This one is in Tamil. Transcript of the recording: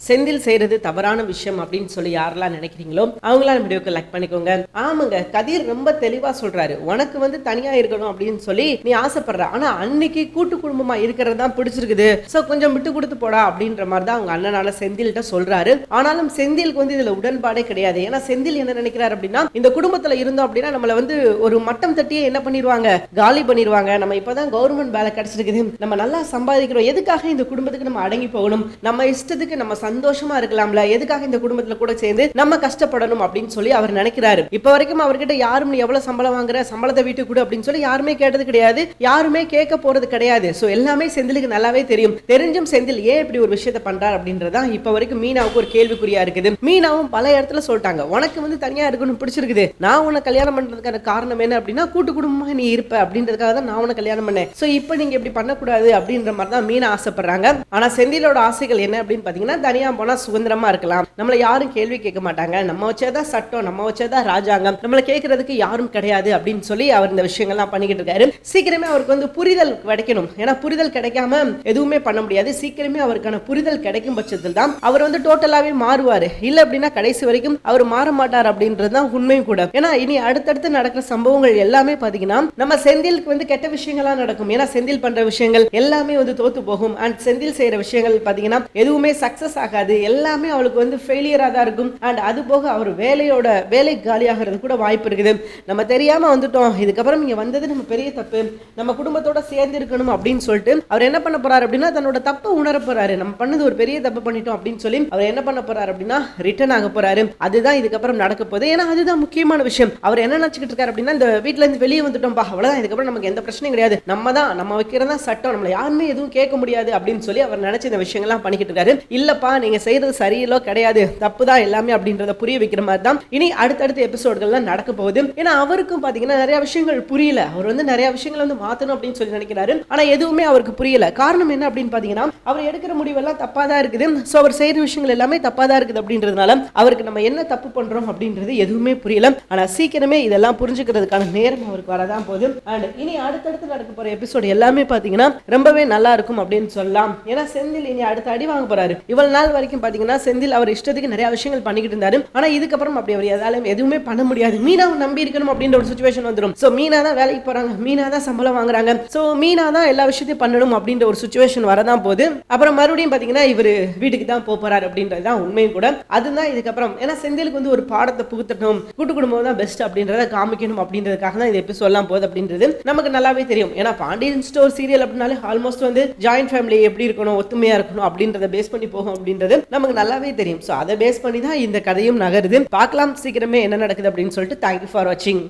செந்தில் செய்யறது தவறான விஷயம் அப்படின்னு சொல்லி யாரெல்லாம் நினைக்கிறீங்களோ அவங்களாம் வீடியோக்கு லைக் பண்ணிக்கோங்க. ஆமாங்க, கதிர் ரொம்ப தெளிவா சொல்றாரு, உனக்கு வந்து தனியா இருக்கணும் அப்படின்னு சொல்லி நீ ஆசைப்படுற, ஆனா அன்னைக்கு கூட்டு குடும்பமா இருக்கிறது தான் பிடிச்சிருக்குது, சோ கொஞ்சம் விட்டு கொடுத்து போடா அப்படின்ற மாதிரி தான் அவங்க அண்ணனால செந்தில்கிட்ட சொல்றாரு. ஆனாலும் செந்திலுக்கு வந்து இதுல உடன்பாடே கிடையாது. ஏன்னா செந்தில் என்ன நினைக்கிறாரு அப்படின்னா, இந்த குடும்பத்துல இருந்தோம் அப்படின்னா நம்மள வந்து ஒரு மட்டம் தட்டியே என்ன பண்ணிடுவாங்க, காலி பண்ணிடுவாங்க. நம்ம இப்பதான் கவர்மெண்ட் வேலை கிடைச்சிருக்குது, நம்ம நல்லா சம்பாதிக்கிறோம், எதுக்காக இந்த குடும்பத்துக்கு நம்ம அடங்கி போகணும், நம்ம இஷ்டத்துக்கு நம்ம சந்தோஷமா இருக்கலாம்ல, எதுக்காக இந்த குடும்பத்துல கூட சேர்ந்து நம்ம கஷ்டப்படணும் அப்படின்னு சொல்லி அவர் நினைக்கிறாரு. இப்ப வரைக்கும் அவர்கிட்ட யாரும் நீ எவ்வளவு சம்பளம் வாங்குற, சம்பளத்தை வீட்டு கூட அப்படின்னு சொல்லி யாருமே கேட்டது கிடையாது, யாருமே கேட்க போறது கிடையாது. சோ எல்லாமே செந்திலுக்கு நல்லாவே தெரியும். தெரிஞ்சும் செந்தில் ஏன் இப்படி ஒரு விஷயத்தை பண்றார் அப்படின்றதா இப்ப வரைக்கும் மீனாவுக்கு ஒரு கேள்விக்குறியா இருக்குது. மீனாவும் பல இடத்துல சொல்லிட்டாங்க, உனக்கு வந்து தனியா இருக்கணும் பிடிச்சிருக்குது, நான் உன்னை கல்யாணம் பண்றதுக்கான காரணம் என்ன அப்படின்னா கூட்டு குடும்பமா நீ இருப்ப அப்படின்றதுக்காக தான் நான் உன்னை கல்யாணம் பண்ணேன். சோ இப்ப நீங்க இப்படி பண்ணக்கூடாது அப்படின்ற மாதிரி தான் மீனா ஆசைப்படுறாங்க. ஆனா செந்திலோட ஆசைகள் என்ன அப்படின்னு பாத்தீங்கன்னா, தனியா போனா சுதந்திரமா இருக்கலாம், நம்மள யாரும் கேள்வி கேட்க மாட்டாங்க, நம்ம வச்சதான் சட்டம், நம்ம வச்சதான் ராஜாங்கம், நம்மள கேட்கறதுக்கு யாரும் கிடையாது அப்படின்னு சொல்லி அவர் இந்த விஷயங்கள்லாம் பண்ணிக்கிட்டு இருக்காரு. சீக்கிரமே அவருக்கு வந்து புரிதல் கிடைக்கணும். ஏன்னா புரிதல் கிடைக்காம எதுவுமே பண்ண முடியாது. சீக்கிரமே அவருக்கான புரிதல் கிடைக்கும் பட்சத்தில் தான் அவர் வந்து டோட்டலாவே மாறுவாரு. இல்ல அப்படின்னா கடைசி வரைக்கும் அவர் மாற மாட்டார் அப்படின்றது தான் உண்மையும் கூட. ஏன்னா இனி அடுத்தடுத்து நடக்கிற சம்பவங்கள் எல்லாமே பாத்தீங்கன்னா நம்ம செந்திலுக்கு வந்து கெட்ட விஷயங்களா நடக்கும். ஏன்னா செந்தில் பண்ற விஷயங்கள் எல்லாமே வந்து தோத்து போகும். அண்ட் செந்தில் செய்யற விஷயங்கள் பாத்தீங்கன்னா எதுவுமே சக்சஸ் ஆகாது, எல்லாமே அவளுக்கு வந்து ஃபெயிலியரா தான் இருக்கும். அண்ட் அது போக அவர் வேலை காலியாகிறது கூட வாய்ப்பு இருக்குது. நம்ம தெரியாம வந்துட்டோம், இதுக்கப்புறம் இங்க வந்தது நம்ம பெரிய தப்பு, நம்ம குடும்பத்தோட சேர்ந்து இருக்கணும் அப்படின்னு சொல்லிட்டு அவர் என்ன பண்ண போறாரு அப்படின்னா தன்னோட தப்பை உணர போறாரு. நம்ம பண்ணது ஒரு பெரிய தப்பு பண்ணிட்டோம் அப்படின்னு சொல்லி அவர் என்ன பண்ண போறாரு அப்படின்னா ரிட்டர்ன் ஆக போறாரு. அதுதான் இதுக்கப்புறம் நடக்க போகுது. ஏன்னா அதுதான் முக்கியமான விஷயம். அவர் என்ன நினைச்சுக்கிட்டு இருக்காரு அப்படின்னா, இந்த வீட்டுல இருந்து வெளியே வந்துட்டோம் பா, அவ்வளவுதான், இதுக்கப்புறம் நமக்கு எந்த பிரச்சனையும் கிடையாது, நம்ம வைக்கிறதா சட்டம், நம்மள யாருமே எதுவும் கேட்க முடியாது அப்படின்னு சொல்லி அவர் நினைச்ச இந்த விஷயங்கள்லாம் பண்ணிக்கிட்டு இருக்காரு. இல்லப்பா நீங்க செய்யறது சரியில்லோ கிடையாது, தப்புதான் எல்லாமே அப்படின்றத புரிய வைக்கிற மாதிரி தான் இனி அடுத்தடுத்த எபிசோட்கள்லாம் நடக்க போகுது. ஏன்னா அவருக்கும் பாத்தீங்கன்னா நிறைய விஷயங்கள் புரியல. அவர் வந்து நிறைய விஷயங்கள் வந்து மாத்தணும் அப்படின்னு சொல்லி நினைக்கிறாரு. ஆனா எதுவுமே அவருக்கு புரியல. காரணம் என்ன அப்படின்னு பாத்தீங்கன்னா, அவர் எடுக்கிற முடிவெல்லாம் தப்பா தான் இருக்குது. சோ அவர் செய்யற விஷயங்கள் எல்லாமே தப்பா தான் இருக்குது அப்படின்றதுனால அவருக்கு நம்ம என்ன தப்பு பண்றோம் அப்படின்றது எதுவுமே புரியல. ஆனா சீக்கிரமே இதெல்லாம் புரிஞ்சுக்கிறதுக்கான நேரம் அவருக்கு வரதான் போகுது. அண்ட் இனி அடுத்தடுத்து நடக்க போற எபிசோட் எல்லாமே பாத்தீங்கன்னா ரொம்பவே நல்லா இருக்கும் அப்படின்னு சொல்லலாம். ஏன்னா செந்தில் இனி அடுத்த அடி வாங்க போறாரு. இவ்வளவு நாள் வரைக்கும் பாத்தீங்கன்னா செந்தில் அவர் இஷ்டத்துக்கு நிறைய விஷயங்கள் பண்ணிக்கிட்டு இருந்தாரு. ஆனா இதுக்கப்புறம் அப்படி அவர் எதாலும் எதுவுமே பண்ண முடியாது. மீனாவை நம்பி இருக்கணும் அப்படின்ற ஒரு சிச்சுவேஷன் வந்துடும். சோ மீனா தான் வேலைக்கு போறாங்க, மீனா தான் சம்பளம் வாங்குறாங்க, சோ மீனா தான் எல்லா விஷயத்தையும் பண்ணணும் அப்படின்ற ஒரு சிச்சுவேஷன் வரதான் போகுது. அப்புறம் மறுபடியும் பாத்தீங்கன்னா இவர் வீட்டுக்கு தான் போறாரு அப்படின்றதுதான் உண்மையும் கூட. அதுதான் இதுக்கப்புறம் ஏன்னா செந்திலுக்கு வந்து ஒரு பாடத்தை புகுத்தணும், கூட்டு குடும்பம் தான் பெஸ்ட் அப்படின்றத காமிக்கணும் அப்படின்றதுக்காக தான் இந்த எபிசோட் எல்லாம் போகுது அப்படின்றது நமக்கு நல்லாவே தெரியும். ஏன்னா பாண்டியன் ஸ்டோர் சீரியல் அப்படின்னாலே ஆல்மோஸ்ட் வந்து ஜாயிண்ட் ஃபேமிலி எப்படி இருக்கணும், ஒத்துமையா இருக்கணும் அப்படின்றத பேஸ் பண்ணி போகும் அப்படின்றது நமக்கு நல்லாவே தெரியும். சோ அதை பேஸ் பண்ணி தான் இந்த கதையும் நகருது. பார்க்கலாம் சீக்கிரமே என்ன நடக்குது அப்படின்னு சொல்லிட்டு. தேங்க்யூ ஃபார் வாட்சிங்.